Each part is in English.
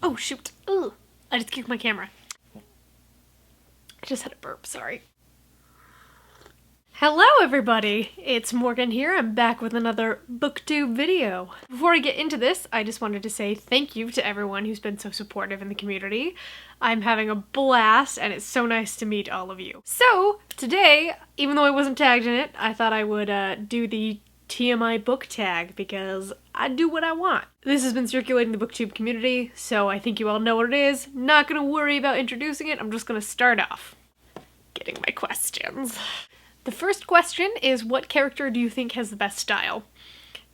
Oh shoot. Ugh. I just kicked my camera. I just had a burp, sorry. Hello everybody! It's Morgan here. I'm back with another booktube video. Before I get into this, I just wanted to say thank you to everyone who's been so supportive in the community. I'm having a blast and it's so nice to meet all of you. So, today, even though I wasn't tagged in it, I thought I would do the TMI Book Tag because I do what I want. This has been circulating the booktube community, so I think you all know what it is. Not gonna worry about introducing it, I'm just gonna start off getting my questions. The first question is, what character do you think has the best style?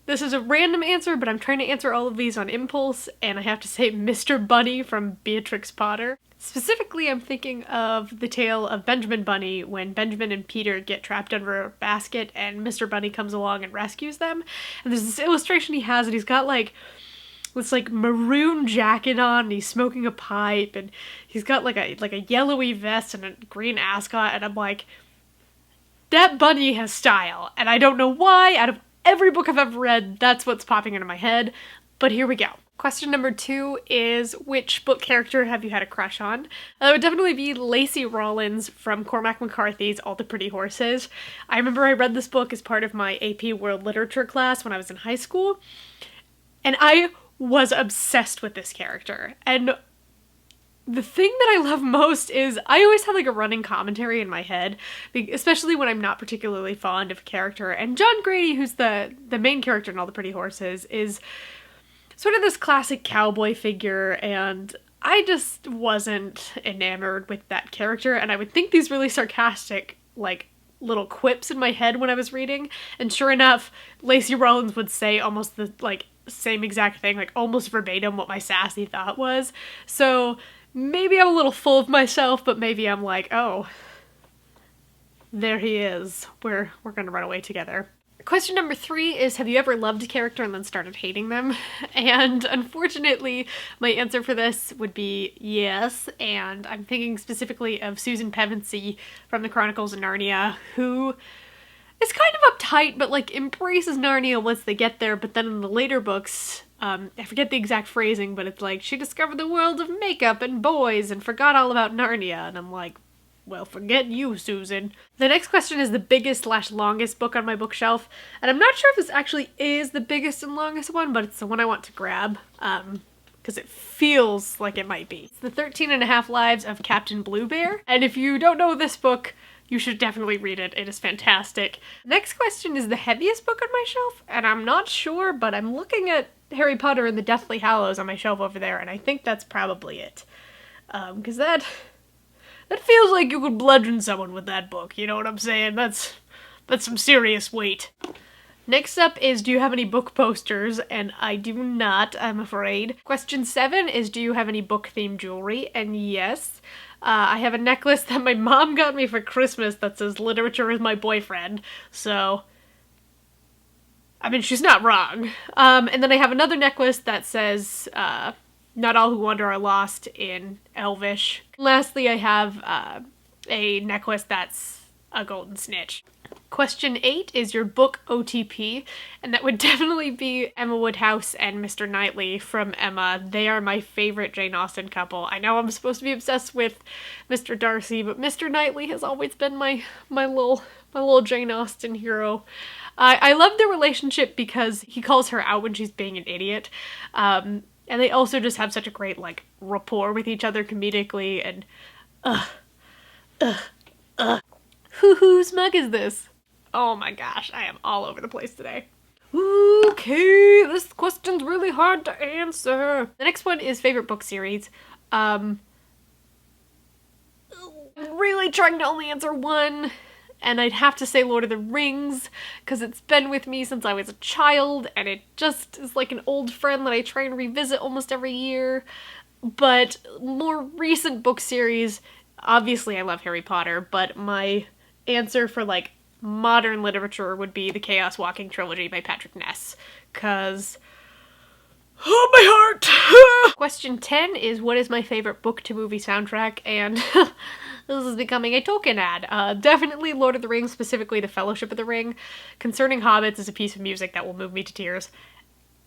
This is a random answer, but I'm trying to answer all of these on impulse, and I have to say Mr. Bunny from Beatrix Potter. Specifically, I'm thinking of the tale of Benjamin Bunny when Benjamin and Peter get trapped under a basket and Mr. Bunny comes along and rescues them. And there's this illustration he has, and he's got this maroon jacket on, and he's smoking a pipe, and he's got like a yellowy vest and a green ascot, and I'm like, that bunny has style, and I don't know why. Out of every book I've ever read, that's what's popping into my head, but here we go. Question number 2 is, which book character have you had a crush on? That would definitely be Lacey Rawlins from Cormac McCarthy's All the Pretty Horses. I remember I read this book as part of my AP World Literature class when I was in high school, and I was obsessed with this character. And the thing that I love most is I always have like a running commentary in my head, especially when I'm not particularly fond of a character. And John Grady, who's the main character in All the Pretty Horses, is sort of this classic cowboy figure, and I just wasn't enamored with that character. And I would think these really sarcastic, like, little quips in my head when I was reading. And sure enough, Lacey Rawlins would say almost the, same exact thing, almost verbatim what my sassy thought was. So maybe I'm a little full of myself, but maybe I'm like, oh, there he is. We're gonna run away together. Question number 3 is, have you ever loved a character and then started hating them? And unfortunately, my answer for this would be yes, and I'm thinking specifically of Susan Pevensey from the Chronicles of Narnia, who is kind of uptight, but embraces Narnia once they get there, but then in the later books, I forget the exact phrasing, but it's like, she discovered the world of makeup and boys and forgot all about Narnia, and I'm like, well, forget you, Susan. The next question is the biggest/longest book on my bookshelf, and I'm not sure if this actually is the biggest and longest one, but it's the one I want to grab, because it feels like it might be. It's The 13.5 Lives of Captain Blue Bear, and if you don't know this book, you should definitely read it. It is fantastic. Next question is the heaviest book on my shelf, and I'm not sure, but I'm looking at Harry Potter and the Deathly Hallows on my shelf over there, and I think that's probably it. Because that feels like you could bludgeon someone with that book, you know what I'm saying? That's some serious weight. Next up is, do you have any book posters? And I do not, I'm afraid. Question 7 is, do you have any book-themed jewelry? And yes. I have a necklace that my mom got me for Christmas that says, "Literature is my boyfriend," so I mean, she's not wrong. And then I have another necklace that says, "Not all who wander are lost" in Elvish. Lastly, I have a necklace that's a golden snitch. Question 8 is your book OTP, and that would definitely be Emma Woodhouse and Mr. Knightley from Emma. They are my favorite Jane Austen couple. I know I'm supposed to be obsessed with Mr. Darcy, but Mr. Knightley has always been my little Jane Austen hero. I love their relationship because he calls her out when she's being an idiot, and they also just have such a great rapport with each other comedically. And whose mug is this? Oh my gosh, I am all over the place today. Okay, this question's really hard to answer. The next one is favorite book series. I'm really trying to only answer one, and I'd have to say Lord of the Rings, because it's been with me since I was a child, and it just is like an old friend that I try and revisit almost every year. But more recent book series, obviously I love Harry Potter, but my answer for modern literature would be the Chaos Walking trilogy by Patrick Ness, cause oh, my heart! Question 10 is, what is my favorite book to movie soundtrack? And this is becoming a token ad. Definitely Lord of the Rings, specifically The Fellowship of the Ring. Concerning Hobbits is a piece of music that will move me to tears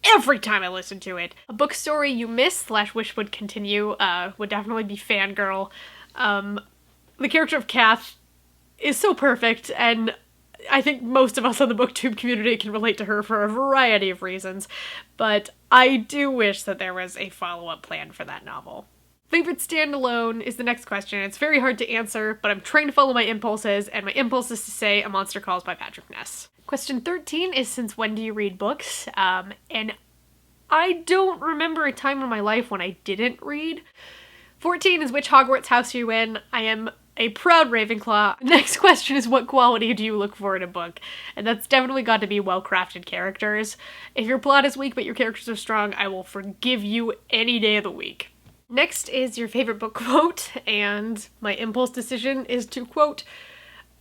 every time I listen to it. A book story you miss / wish would continue would definitely be Fangirl. The character of Kath is so perfect, and I think most of us on the booktube community can relate to her for a variety of reasons, but I do wish that there was a follow-up plan for that novel. Favorite standalone is the next question. It's very hard to answer, but I'm trying to follow my impulses, and my impulse is to say A Monster Calls by Patrick Ness. Question 13 is since when do you read books? And I don't remember a time in my life when I didn't read. 14 is which Hogwarts house are you in? I am a proud Ravenclaw. Next question is what quality do you look for in a book? And that's definitely got to be well-crafted characters. If your plot is weak but your characters are strong, I will forgive you any day of the week. Next is your favorite book quote, and my impulse decision is to quote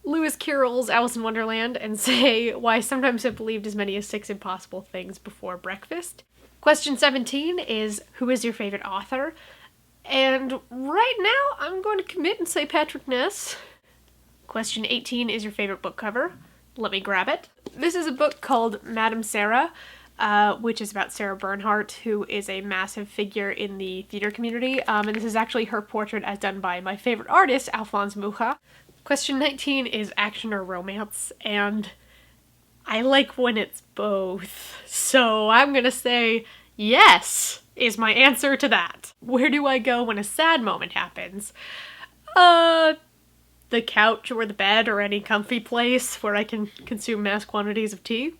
Lewis Carroll's Alice in Wonderland and say, why sometimes I've believed as many as 6 impossible things before breakfast. Question 17 is who is your favorite author? And right now, I'm going to commit and say Patrick Ness. Question 18 is your favorite book cover. Let me grab it. This is a book called Madame Sarah, which is about Sarah Bernhardt, who is a massive figure in the theater community. And this is actually her portrait as done by my favorite artist, Alphonse Mucha. Question 19 is action or romance, and I like when it's both. So I'm gonna say yes is my answer to that. Where do I go when a sad moment happens? The couch or the bed or any comfy place where I can consume mass quantities of tea.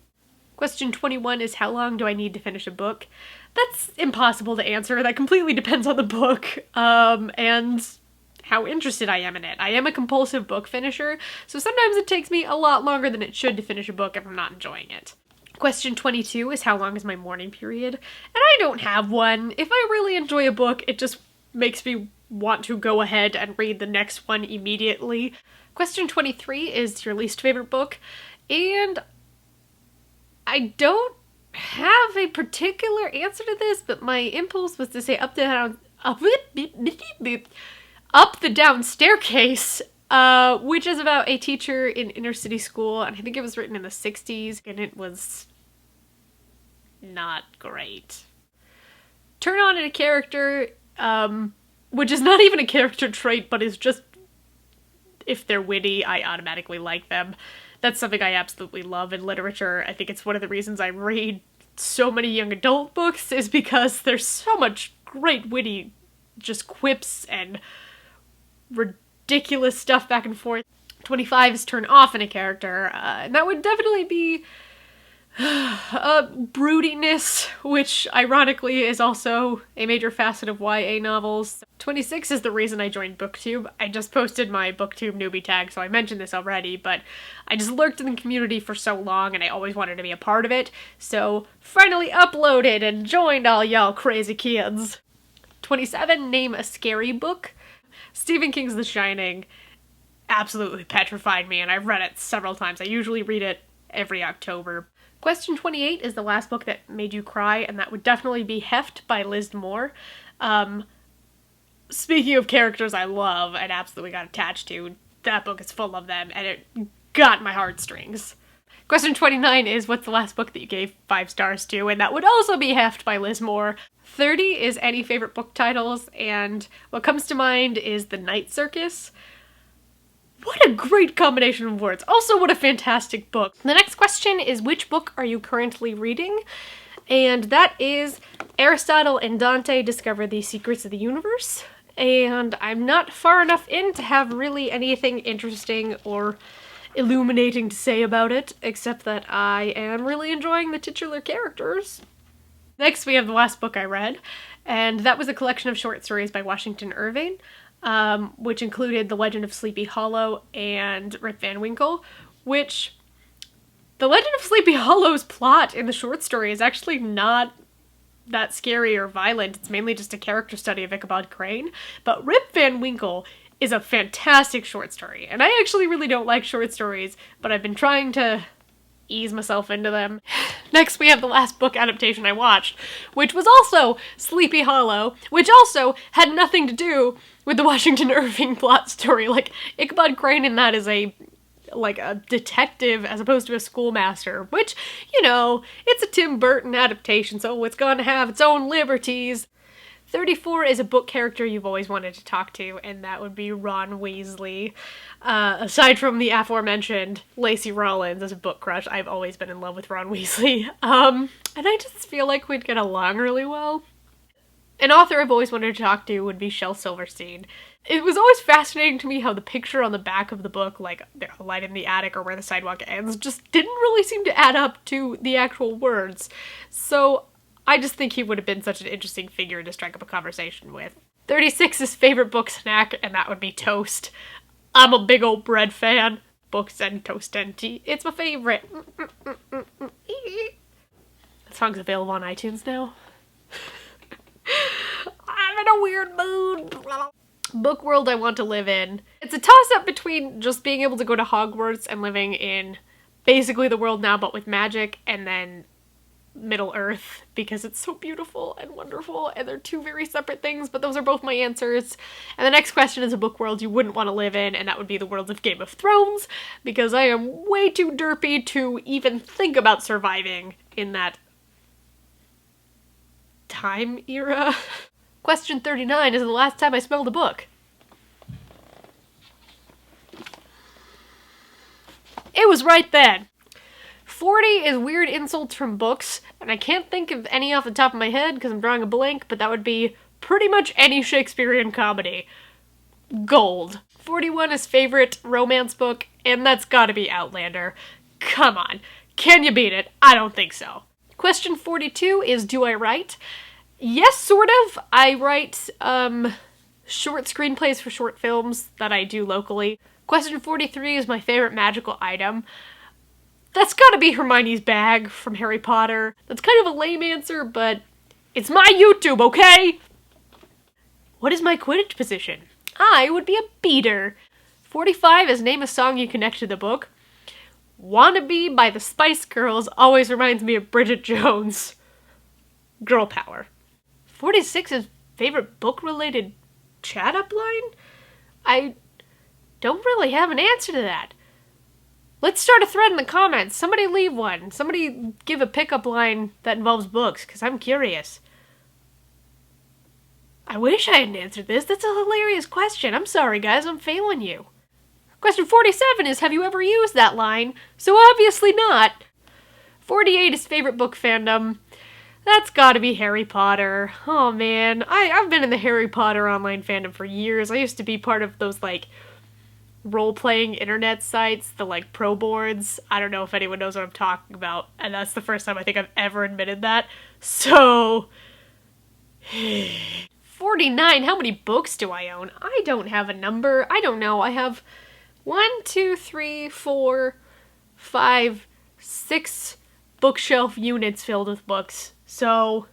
Question 21 is how long do I need to finish a book? That's impossible to answer. That completely depends on the book, and how interested I am in it. I am a compulsive book finisher, so sometimes it takes me a lot longer than it should to finish a book if I'm not enjoying it. Question 22 is how long is my mourning period? And I don't have one. If I really enjoy a book, it just makes me want to go ahead and read the next one immediately. Question 23 is your least favorite book, and I don't have a particular answer to this, but my impulse was to say Up the Down Staircase, which is about a teacher in inner city school, and I think it was written in the 60s, and it was not great. Turn on a character, which is not even a character trait, but is just, if they're witty, I automatically like them. That's something I absolutely love in literature. I think it's one of the reasons I read so many young adult books, is because there's so much great witty just quips and ridiculous stuff back and forth. 25 is turn off in a character, and that would definitely be broodiness, which ironically is also a major facet of YA novels. 26 is the reason I joined BookTube. I just posted my BookTube newbie tag, so I mentioned this already, but I just lurked in the community for so long and I always wanted to be a part of it, so finally uploaded and joined all y'all crazy kids. 27, name a scary book. Stephen King's The Shining absolutely petrified me, and I've read it several times. I usually read it every October. Question 28 is the last book that made you cry, and that would definitely be Heft by Liz Moore. Speaking of characters I love and absolutely got attached to, that book is full of them, and it got my heartstrings. Question 29 is what's the last book that you gave 5 stars to, and that would also be Heft by Liz Moore. 30 is any favorite book titles, and what comes to mind is The Night Circus. What a great combination of words. Also, what a fantastic book. The next question is which book are you currently reading? And that is Aristotle and Dante Discover the Secrets of the Universe. And I'm not far enough in to have really anything interesting or illuminating to say about it, except that I am really enjoying the titular characters. Next, we have the last book I read, and that was a collection of short stories by Washington Irving, which included The Legend of Sleepy Hollow and Rip Van Winkle, which The Legend of Sleepy Hollow's plot in the short story is actually not that scary or violent. It's mainly just a character study of Ichabod Crane, but Rip Van Winkle is a fantastic short story, and I actually really don't like short stories, but I've been trying to ease myself into them. Next, we have the last book adaptation I watched, which was also Sleepy Hollow, which also had nothing to do with the Washington Irving plot story. Like, Ichabod Crane in that is a like a detective as opposed to a schoolmaster, which, you know, it's a Tim Burton adaptation, so it's gonna have its own liberties. 34 is a book character you've always wanted to talk to, and that would be Ron Weasley. Aside from the aforementioned Lacey Rollins as a book crush, I've always been in love with Ron Weasley. And I just feel like we'd get along really well. An author I've always wanted to talk to would be Shel Silverstein. It was always fascinating to me how the picture on the back of the book, like a light in the attic or where the sidewalk ends, just didn't really seem to add up to the actual words. So I just think he would have been such an interesting figure to strike up a conversation with. 36 is favorite book snack, and that would be toast. I'm a big old bread fan. Books and toast and tea. It's my favorite. The song's available on iTunes now. I'm in a weird mood. Book world I want to live in. It's a toss-up between just being able to go to Hogwarts and living in basically the world now but with magic, and then Middle Earth, because it's so beautiful and wonderful, and they're two very separate things, but those are both my answers. And the next question is a book world you wouldn't want to live in, and that would be the world of Game of Thrones, because I am way too derpy to even think about surviving in that time era. Question 39 is the last time I smelled a book. It was right then. 40 is weird insults from books, and I can't think of any off the top of my head because I'm drawing a blank, but that would be pretty much any Shakespearean comedy. Gold. 41 is favorite romance book, and that's gotta be Outlander. Come on. Can you beat it? I don't think so. Question 42 is, do I write? Yes, sort of. I write short screenplays for short films that I do locally. Question 43 is my favorite magical item. That's gotta be Hermione's bag from Harry Potter. That's kind of a lame answer, but it's my YouTube, okay? What is my Quidditch position? I would be a beater. 45 is name a song you connect to the book. Wannabe by the Spice Girls always reminds me of Bridget Jones. Girl power. 46 is favorite book-related chat-up line? I don't really have an answer to that. Let's start a thread in the comments. Somebody leave one. Somebody give a pickup line that involves books, because I'm curious. I wish I hadn't answered this. That's a hilarious question. I'm sorry, guys. I'm failing you. Question 47 is, have you ever used that line? So obviously not. 48 is favorite book fandom. That's gotta be Harry Potter. Oh man, I've been in the Harry Potter online fandom for years. I used to be part of those, like, role-playing internet sites, the, like, pro boards. I don't know if anyone knows what I'm talking about, and that's the first time I think I've ever admitted that. So 49, how many books do I own? I don't have a number. I don't know. I have 1, 2, 3, 4, 5, 6 bookshelf units filled with books. So,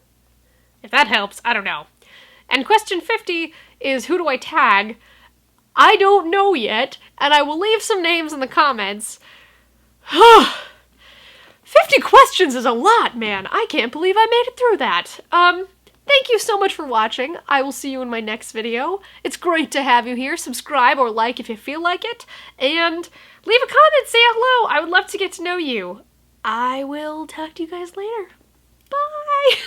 if that helps, I don't know. And question 50 is, who do I tag? I don't know yet, and I will leave some names in the comments. 50 questions is a lot, man. I can't believe I made it through that. Thank you so much for watching. I will see you in my next video. It's great to have you here. Subscribe or like if you feel like it, and leave a comment, say hello. I would love to get to know you. I will talk to you guys later. Bye!